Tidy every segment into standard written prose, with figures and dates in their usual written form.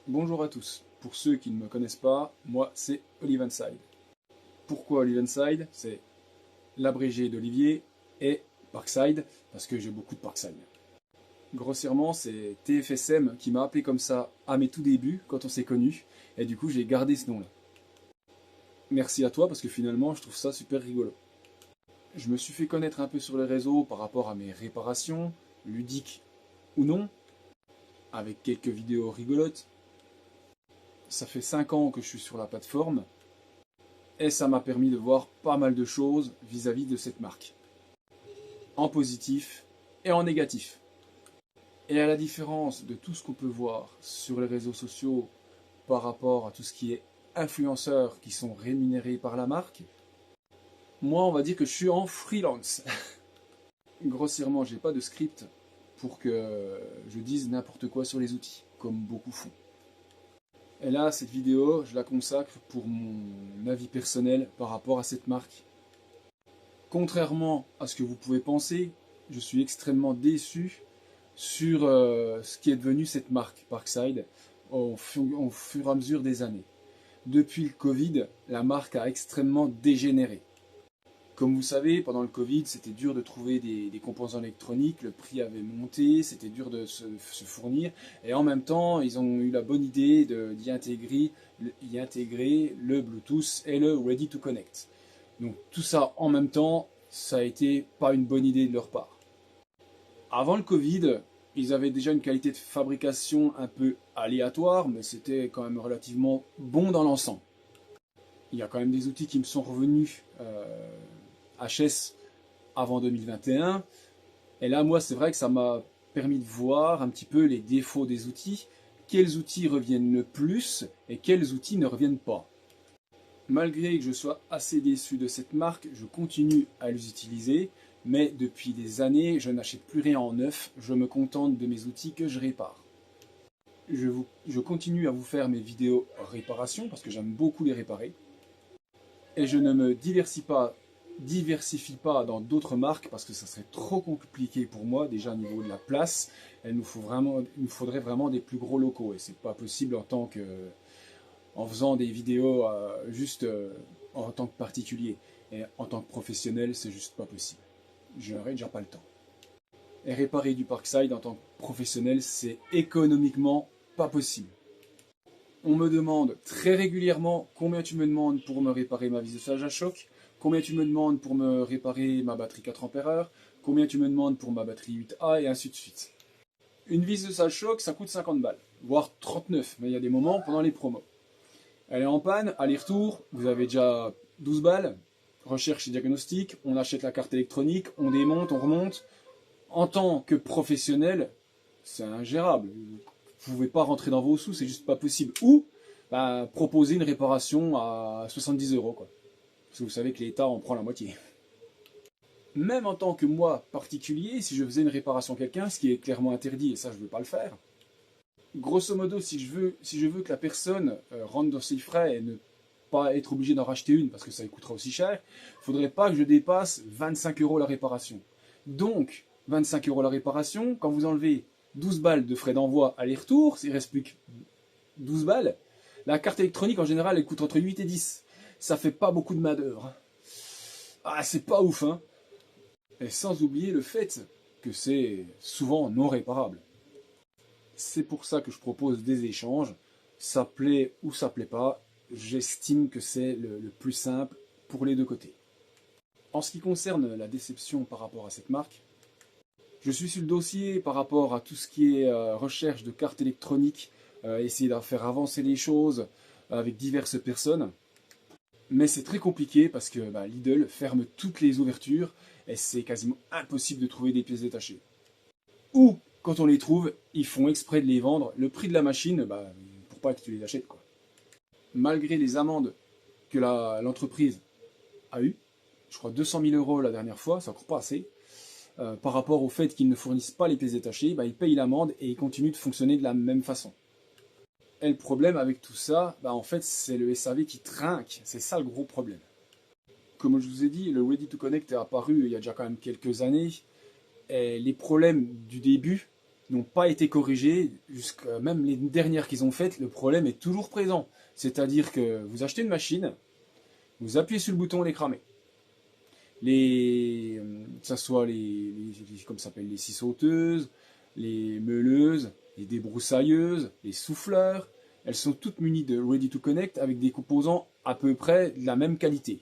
Bonjour à tous. Pour ceux qui ne me connaissent pas, moi c'est Olivenside. Pourquoi Olivenside? C'est l'abrégé d'Olivier et Parkside, parce que j'ai beaucoup de Parkside. Grossièrement, c'est TFSM qui m'a appelé comme ça à mes tout débuts, quand on s'est connus, et du coup j'ai gardé ce nom-là. Merci à toi, parce que finalement je trouve ça super rigolo. Je me suis fait connaître un peu sur les réseaux par rapport à mes réparations, ludiques ou non, avec quelques vidéos rigolotes. Ça fait 5 ans que je suis sur la plateforme, et ça m'a permis de voir pas mal de choses vis-à-vis de cette marque. En positif et en négatif. Et à la différence de tout ce qu'on peut voir sur les réseaux sociaux par rapport à tout ce qui est influenceurs qui sont rémunérés par la marque, moi on va dire que je suis en freelance. Grossièrement, j'ai pas de script pour que je dise n'importe quoi sur les outils, comme beaucoup font. Et là, cette vidéo, je la consacre pour mon avis personnel par rapport à cette marque. Contrairement à ce que vous pouvez penser, je suis extrêmement déçu sur ce qui est devenu cette marque Parkside au fur et à mesure des années. Depuis le Covid, la marque a extrêmement dégénéré. Comme vous savez, pendant le Covid, c'était dur de trouver des composants électroniques, le prix avait monté, c'était dur de se fournir, et en même temps, ils ont eu la bonne idée d'y intégrer le Bluetooth et le Ready to Connect. Donc tout ça en même temps, ça a été pas une bonne idée de leur part. Avant le Covid, ils avaient déjà une qualité de fabrication un peu aléatoire, mais c'était quand même relativement bon dans l'ensemble. Il y a quand même des outils qui me sont revenus HS avant 2021. Et là, moi, c'est vrai que ça m'a permis de voir un petit peu les défauts des outils, quels outils reviennent le plus et quels outils ne reviennent pas. Malgré que je sois assez déçu de cette marque, je continue à les utiliser, mais depuis des années, je n'achète plus rien en neuf, je me contente de mes outils que je répare. Je continue à vous faire mes vidéos réparation, parce que j'aime beaucoup les réparer, et je ne me diversifie pas dans d'autres marques, parce que ça serait trop compliqué pour moi, déjà au niveau de la place, il nous faudrait vraiment des plus gros locaux, et c'est pas possible en faisant des vidéos juste en tant que particulier. Et en tant que professionnel, c'est juste pas possible. Je n'aurai déjà pas le temps. Et réparer du Parkside en tant que professionnel, c'est économiquement pas possible. On me demande très régulièrement combien tu me demandes pour me réparer ma vis de sage à choc, combien tu me demandes pour me réparer ma batterie 4 Ah, combien tu me demandes pour ma batterie 8A, et ainsi de suite. Une vis de sage choc, ça coûte 50 balles, voire 39, mais il y a des moments pendant les promos. Elle est en panne, aller-retour, vous avez déjà 12 balles, recherche et diagnostic, on achète la carte électronique, on démonte, on remonte. En tant que professionnel, c'est ingérable. Vous ne pouvez pas rentrer dans vos sous, c'est juste pas possible. Ou proposer une réparation à 70 €, quoi. Parce que vous savez que l'État en prend la moitié. Même en tant que moi particulier, si je faisais une réparation à quelqu'un, ce qui est clairement interdit, et ça je ne veux pas le faire, grosso modo, si je veux que la personne rentre dans ses frais et ne pas être obligé d'en racheter une parce que ça lui coûtera aussi cher, il ne faudrait pas que je dépasse 25 € la réparation. Donc, 25 € la réparation, quand vous enlevez 12 balles de frais d'envoi aller-retour, il ne reste plus que 12 balles. La carte électronique, en général, elle coûte entre 8 et 10. Ça fait pas beaucoup de main-d'œuvre. Ah, c'est pas ouf, hein. Et sans oublier le fait que c'est souvent non réparable. C'est pour ça que je propose des échanges. Ça plaît ou ça plaît pas. J'estime que c'est le plus simple pour les deux côtés. En ce qui concerne la déception par rapport à cette marque, je suis sur le dossier par rapport à tout ce qui est recherche de cartes électroniques, essayer de faire avancer les choses avec diverses personnes. Mais c'est très compliqué parce que Lidl ferme toutes les ouvertures et c'est quasiment impossible de trouver des pièces détachées. Ou, quand on les trouve, ils font exprès de les vendre le prix de la machine pour pas que tu les achètes, quoi. Malgré les amendes que l'entreprise a eues, je crois 200 000 € la dernière fois, c'est encore pas assez, par rapport au fait qu'ils ne fournissent pas les pièces détachées, ils payent l'amende et ils continuent de fonctionner de la même façon. Et le problème avec tout ça, en fait, c'est le SAV qui trinque, c'est ça le gros problème. Comme je vous ai dit, le Ready to Connect est apparu il y a déjà quand même quelques années, et les problèmes du début n'ont pas été corrigées, jusqu'à même les dernières qu'ils ont faites, le problème est toujours présent. C'est-à-dire que vous achetez une machine, vous appuyez sur le bouton, elle est cramée. Que ce soit comme ça s'appelle, les scie sauteuses, les meuleuses, les débroussailleuses, les souffleurs, elles sont toutes munies de Ready to Connect avec des composants à peu près de la même qualité.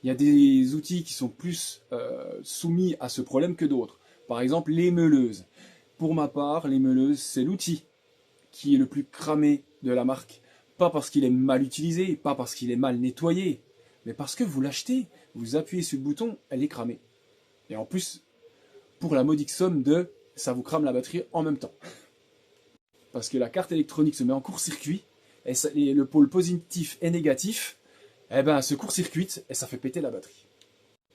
Il y a des outils qui sont plus soumis à ce problème que d'autres. Par exemple, les meuleuses. Pour ma part, les meuleuses, c'est l'outil qui est le plus cramé de la marque. Pas parce qu'il est mal utilisé, pas parce qu'il est mal nettoyé, mais parce que vous l'achetez, vous appuyez sur le bouton, elle est cramée. Et en plus, pour la modique somme de ça vous crame la batterie en même temps. Parce que la carte électronique se met en court-circuit, et le pôle positif et négatif, eh ben, se court-circuite et ça fait péter la batterie.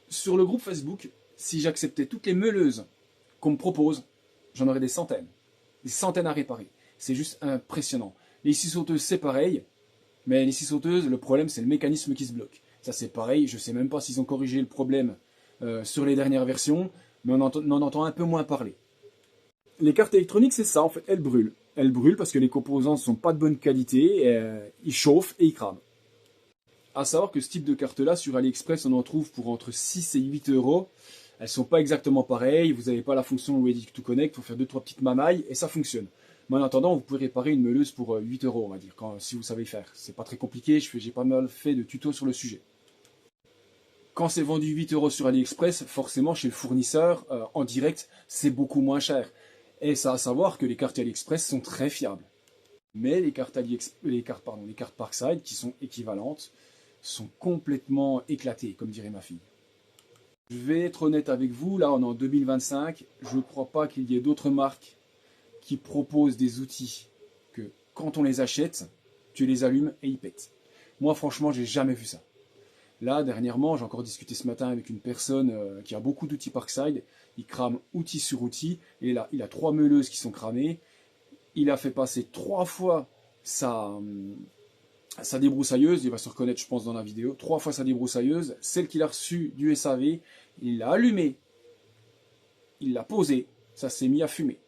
Sur le groupe Facebook, si j'acceptais toutes les meuleuses qu'on me propose, j'en aurais des centaines à réparer. C'est juste impressionnant. Les scie sauteuses, c'est pareil, mais les scie sauteuses, le problème, c'est le mécanisme qui se bloque. Ça, c'est pareil, je ne sais même pas s'ils ont corrigé le problème sur les dernières versions, mais on en entend un peu moins parler. Les cartes électroniques, c'est ça, en fait, elles brûlent. Elles brûlent parce que les composants ne sont pas de bonne qualité, ils chauffent et ils crament. À savoir que ce type de carte-là, sur AliExpress, on en trouve pour entre 6 et 8 euros. Elles ne sont pas exactement pareilles, vous n'avez pas la fonction Ready to Connect, il faut faire 2-3 petites mamailles et ça fonctionne. Mais en attendant, vous pouvez réparer une meuleuse pour 8 euros, on va dire, si vous savez faire. C'est pas très compliqué, j'ai pas mal fait de tutos sur le sujet. Quand c'est vendu 8 euros sur AliExpress, forcément chez le fournisseur, en direct, c'est beaucoup moins cher. Et ça à savoir que les cartes AliExpress sont très fiables. Mais les cartes Parkside, qui sont équivalentes, sont complètement éclatées, comme dirait ma fille. Je vais être honnête avec vous, là on est en 2025, je ne crois pas qu'il y ait d'autres marques qui proposent des outils que quand on les achète, tu les allumes et ils pètent. Moi franchement, j'ai jamais vu ça. Là, dernièrement, j'ai encore discuté ce matin avec une personne qui a beaucoup d'outils Parkside. Il crame outil sur outil. Et là, il a 3 meuleuses qui sont cramées. Il a fait passer 3 fois sa débroussailleuse. Il va se reconnaître, je pense, dans la vidéo. 3 fois sa débroussailleuse. Celle qu'il a reçue du SAV. Il l'a allumée. Il l'a posée. Ça s'est mis à fumer.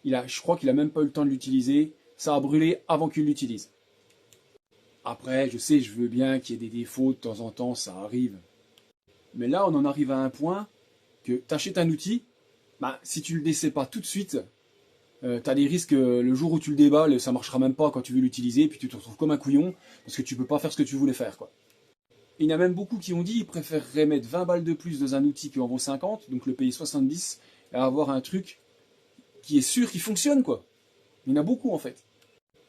Je crois qu'il n'a même pas eu le temps de l'utiliser. Ça a brûlé avant qu'il l'utilise. Après, je sais, je veux bien qu'il y ait des défauts de temps en temps, ça arrive. Mais là, on en arrive à un point que tu achètes un outil, si tu ne le dessais pas tout de suite, tu as des risques, le jour où tu le déballes, ça ne marchera même pas quand tu veux l'utiliser, puis tu te retrouves comme un couillon, parce que tu ne peux pas faire ce que tu voulais faire, quoi. Il y en a même beaucoup qui ont dit qu'ils préféreraient mettre 20 balles de plus dans un outil qui en vaut 50, donc le payer 70, et avoir un truc qui est sûr qu'il fonctionne, quoi. Il y en a beaucoup, en fait.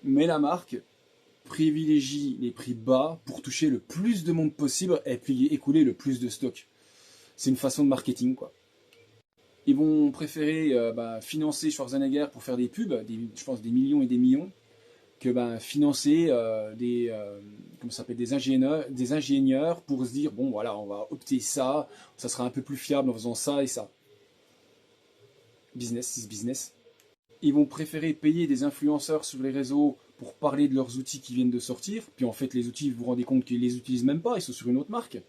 Mais la marque privilégie les prix bas pour toucher le plus de monde possible et puis écouler le plus de stock. C'est une façon de marketing, quoi. Ils vont préférer financer Schwarzenegger pour faire des pubs, je pense des millions et des millions, que financer des ingénieurs pour se dire, bon voilà, on va opter ça sera un peu plus fiable en faisant ça et ça. Business is business. Ils vont préférer payer des influenceurs sur les réseaux pour parler de leurs outils qui viennent de sortir. Puis en fait, les outils, vous vous rendez compte qu'ils les utilisent même pas, ils sont sur une autre marque.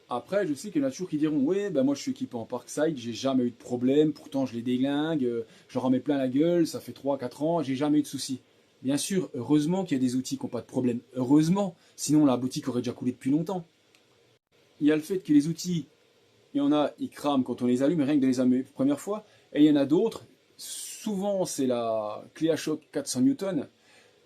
Après, je sais qu'il y en a toujours qui diront, ouais, moi je suis équipé en Parkside, j'ai jamais eu de problème, pourtant je les déglingue, j'en remets plein la gueule, ça fait 3-4 ans, j'ai jamais eu de soucis. Bien sûr, heureusement qu'il y a des outils qui n'ont pas de problème. Heureusement, sinon la boutique aurait déjà coulé depuis longtemps. Il y a le fait que les outils, il y en a, ils crament quand on les allume, rien que de les allumer la première fois, et il y en a d'autres, souvent c'est la clé à choc 400 Newton,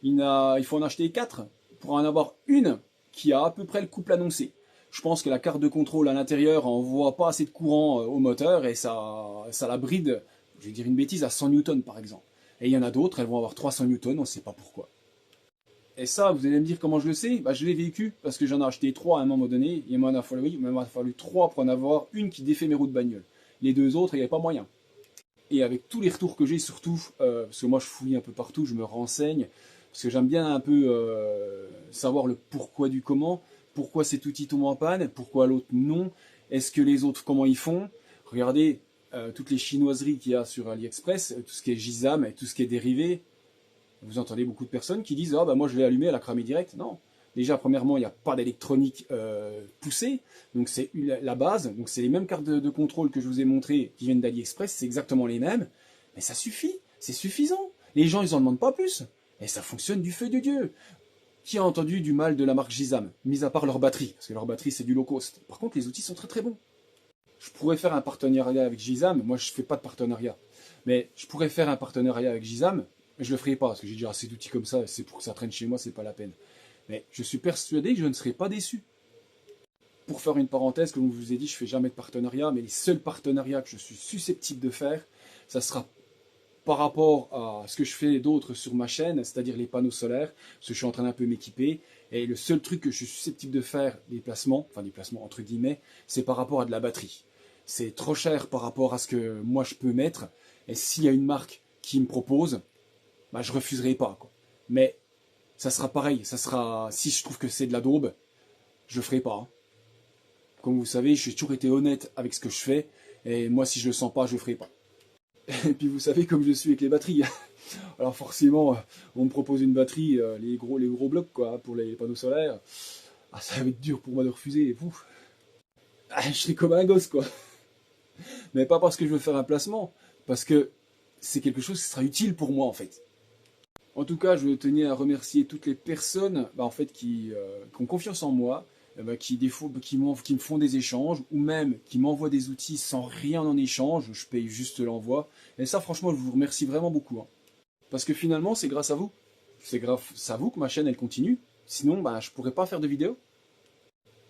il faut en acheter 4 pour en avoir une qui a à peu près le couple annoncé. Je pense que la carte de contrôle à l'intérieur envoie pas assez de courant au moteur et ça la bride, je vais dire une bêtise, à 100 Newton par exemple. Et il y en a d'autres, elles vont avoir 300 Newton, on ne sait pas pourquoi. Et ça, vous allez me dire comment je le sais, je l'ai vécu parce que j'en ai acheté 3 à un moment donné, il m'en a fallu 3 pour en avoir une qui défait mes roues de bagnole. Les 2 autres, il n'y avait pas moyen. Et avec tous les retours que j'ai, surtout, parce que moi je fouille un peu partout, je me renseigne, parce que j'aime bien un peu savoir le pourquoi du comment, pourquoi cet outil tombe en panne, pourquoi l'autre non, est-ce que les autres comment ils font. Regardez toutes les chinoiseries qu'il y a sur AliExpress, tout ce qui est Gizam et tout ce qui est dérivé. Vous entendez beaucoup de personnes qui disent « Ah moi je l'ai allumé, elle a cramé direct ». Non. Déjà, premièrement, il n'y a pas d'électronique poussée, donc c'est la base, donc c'est les mêmes cartes de contrôle que je vous ai montrées qui viennent d'AliExpress, c'est exactement les mêmes, mais ça suffit. c'est suffisant. Les gens, ils en demandent pas plus. Et ça fonctionne du feu de Dieu. Qui a entendu du mal de la marque Gizam, mis à part leur batterie, parce que leur batterie c'est du low cost. Par contre, les outils sont très très bons. Je pourrais faire un partenariat avec Gizam, moi je fais pas de partenariat, mais je pourrais faire un partenariat avec Gizam, mais je le ferai pas, parce que j'ai déjà assez d'outils comme ça, c'est pour que ça traîne chez moi, c'est pas la peine. Mais je suis persuadé que je ne serai pas déçu. Pour faire une parenthèse, comme je vous ai dit, je fais jamais de partenariat, mais les seuls partenariats que je suis susceptible de faire, ça sera par rapport à ce que je fais d'autres sur ma chaîne, c'est-à-dire les panneaux solaires, parce que je suis en train d'un peu m'équiper, et le seul truc que je suis susceptible de faire, des placements entre guillemets, c'est par rapport à de la batterie. C'est trop cher par rapport à ce que moi je peux mettre, et s'il y a une marque qui me propose, bah, je refuserai pas, quoi. Mais ça sera pareil, ça sera, si je trouve que c'est de la daube, je ferai pas, hein. Comme vous savez, j'ai toujours été honnête avec ce que je fais, et moi si je le sens pas, je le ferai pas. Et puis vous savez comme je suis avec les batteries. Alors forcément, on me propose une batterie, les gros blocs quoi, pour les panneaux solaires. Ah, ça va être dur pour moi de refuser. Je serai comme un gosse quoi. Mais pas parce que je veux faire un placement, parce que c'est quelque chose qui sera utile pour moi en fait. En tout cas, je tenais à remercier toutes les personnes en fait, qui ont confiance en moi, qui me font des échanges, ou même qui m'envoient des outils sans rien en échange, je paye juste l'envoi. Et ça, franchement, je vous remercie vraiment beaucoup, hein. Parce que finalement, c'est grâce à vous. C'est grâce à vous que ma chaîne, elle continue. Sinon, je pourrais pas faire de vidéos.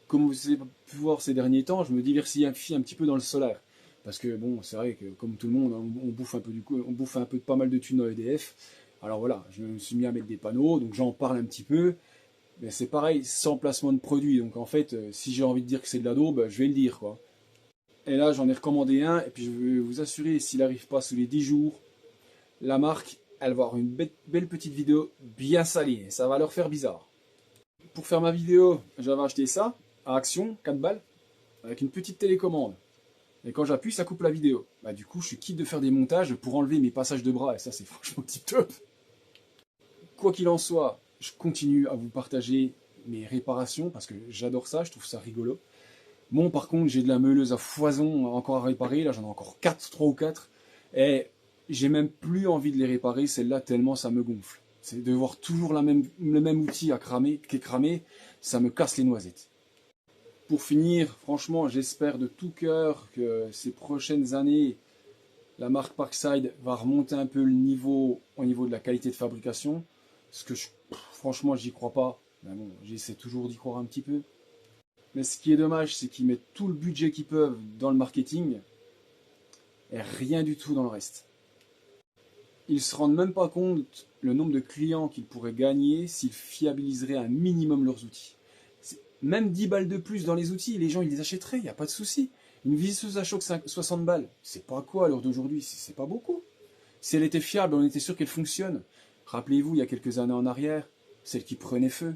Comme vous avez pu voir ces derniers temps, je me diversifie un petit peu dans le solaire. Parce que bon, c'est vrai que comme tout le monde, on bouffe un peu on bouffe un peu pas mal de thunes dans EDF. Alors voilà, je me suis mis à mettre des panneaux, donc j'en parle un petit peu. Mais c'est pareil, sans placement de produit. Donc en fait, si j'ai envie de dire que c'est de la daube, je vais le dire, quoi. Et là, j'en ai recommandé un, et puis je vais vous assurer, s'il n'arrive pas sous les 10 jours, la marque, elle va avoir une belle petite vidéo bien salée. Ça va leur faire bizarre. Pour faire ma vidéo, j'avais acheté ça, à Action, 4 balles, avec une petite télécommande. Et quand j'appuie, ça coupe la vidéo. Du coup, je suis quitte de faire des montages pour enlever mes passages de bras, et ça, c'est franchement tip top. Quoi qu'il en soit, je continue à vous partager mes réparations, parce que j'adore ça, je trouve ça rigolo. Bon, par contre, j'ai de la meuleuse à foison encore à réparer, là j'en ai encore 3 ou 4, et j'ai même plus envie de les réparer, celle-là, tellement ça me gonfle. C'est de voir toujours le même outil à cramer, qui est cramé, ça me casse les noisettes. Pour finir, franchement, j'espère de tout cœur que ces prochaines années, la marque Parkside va remonter un peu le niveau au niveau de la qualité de fabrication. Parce que franchement, j'y crois pas. Mais bon, j'essaie toujours d'y croire un petit peu. Mais ce qui est dommage, c'est qu'ils mettent tout le budget qu'ils peuvent dans le marketing et rien du tout dans le reste. Ils se rendent même pas compte le nombre de clients qu'ils pourraient gagner s'ils fiabiliseraient un minimum leurs outils. Même 10 balles de plus dans les outils, les gens ils les achèteraient, il n'y a pas de souci. Une visseuse à choc 60 balles, c'est pas quoi à l'heure d'aujourd'hui, c'est pas beaucoup. Si elle était fiable, on était sûr qu'elle fonctionne. Rappelez-vous, il y a quelques années en arrière, celle qui prenait feu.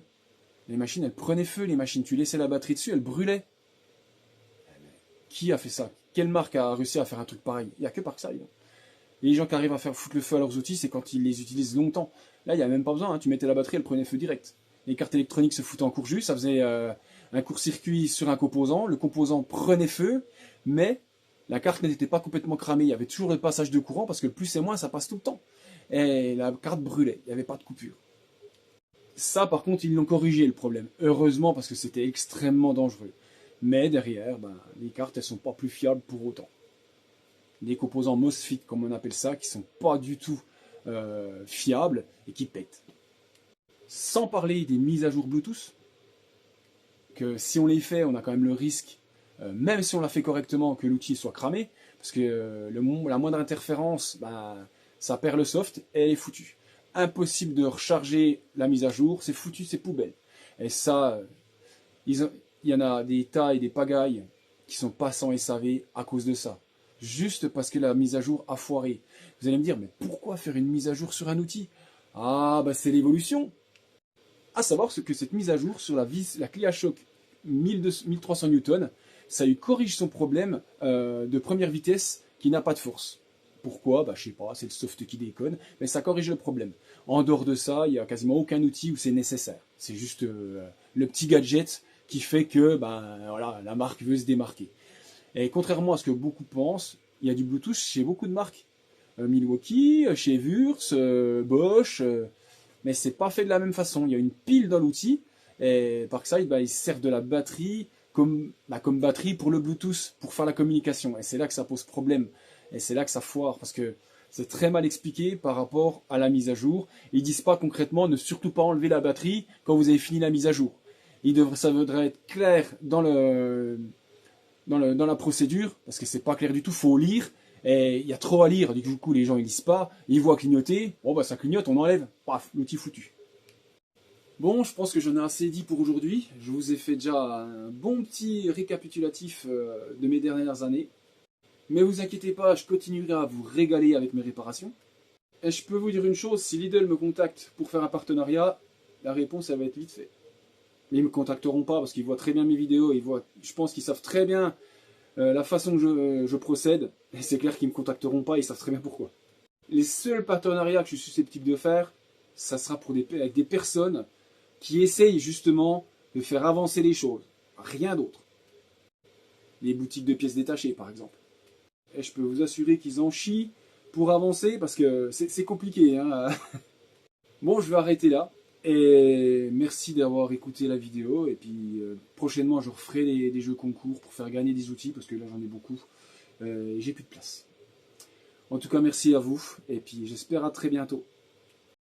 Les machines, elles prenaient feu, les machines. Tu laissais la batterie dessus, elles brûlaient. Qui a fait ça? Quelle marque a réussi à faire un truc pareil? Il n'y a que Parkside. Les gens qui arrivent à faire foutre le feu à leurs outils, c'est quand ils les utilisent longtemps. Là, il n'y a même pas besoin, hein. Tu mettais la batterie, elle prenait feu direct. Les cartes électroniques se foutaient en court-jus, ça faisait un court-circuit sur un composant, le composant prenait feu, mais la carte n'était pas complètement cramée, il y avait toujours le passage de courant, parce que le plus et moins, ça passe tout le temps. Et la carte brûlait, il n'y avait pas de coupure. Ça, par contre, ils l'ont corrigé, le problème. Heureusement, parce que c'était extrêmement dangereux. Mais derrière, les cartes, elles sont pas plus fiables pour autant. Des composants MOSFET, comme on appelle ça, qui sont pas du tout fiables et qui pètent. Sans parler des mises à jour Bluetooth, que si on les fait, on a quand même le risque, même si on l'a fait correctement, que l'outil soit cramé, parce que la moindre interférence, ça perd le soft et elle est foutue. Impossible de recharger la mise à jour, c'est foutu, c'est poubelle. Et ça, il y en a des tas et des pagailles qui sont pas sans SAV à cause de ça. Juste parce que la mise à jour a foiré. Vous allez me dire, mais pourquoi faire une mise à jour sur un outil? Ah, c'est l'évolution. À savoir que cette mise à jour sur la clé à choc 1300 Newton, ça lui corrige son problème de première vitesse qui n'a pas de force. Pourquoi? Je sais pas, c'est le soft qui déconne, mais ça corrige le problème. En dehors de ça, il n'y a quasiment aucun outil où c'est nécessaire. C'est juste le petit gadget qui fait que voilà, la marque veut se démarquer. Et contrairement à ce que beaucoup pensent, il y a du Bluetooth chez beaucoup de marques. Milwaukee, chez Wurz, Bosch, mais c'est pas fait de la même façon. Il y a une pile dans l'outil, et Parkside, ils servent de la batterie comme batterie pour le Bluetooth, pour faire la communication. Et c'est là que ça pose problème, et c'est là que ça foire, parce que c'est très mal expliqué par rapport à la mise à jour. Ils disent pas concrètement ne surtout pas enlever la batterie quand vous avez fini la mise à jour. Ça devrait être clair dans la procédure, parce que c'est pas clair du tout, faut lire, et il y a trop à lire, du coup les gens ils lisent pas, ils voient clignoter, bon ça clignote, on enlève, paf, l'outil foutu. Bon, je pense que j'en ai assez dit pour aujourd'hui, je vous ai fait déjà un bon petit récapitulatif de mes dernières années, mais vous inquiétez pas, je continuerai à vous régaler avec mes réparations. Et je peux vous dire une chose, si Lidl me contacte pour faire un partenariat, la réponse elle va être vite faite. Mais ils ne me contacteront pas parce qu'ils voient très bien mes vidéos, je pense qu'ils savent très bien la façon que je procède, et c'est clair qu'ils ne me contacteront pas, ils savent très bien pourquoi. Les seuls partenariats que je suis susceptible de faire, ça sera avec des personnes qui essayent justement de faire avancer les choses, rien d'autre. Les boutiques de pièces détachées par exemple. Et je peux vous assurer qu'ils en chient pour avancer parce que c'est compliqué. Hein. Bon, je vais arrêter là. Et merci d'avoir écouté la vidéo. Et puis prochainement, je referai des jeux concours pour faire gagner des outils parce que là, j'en ai beaucoup. J'ai plus de place. En tout cas, merci à vous. Et puis j'espère à très bientôt.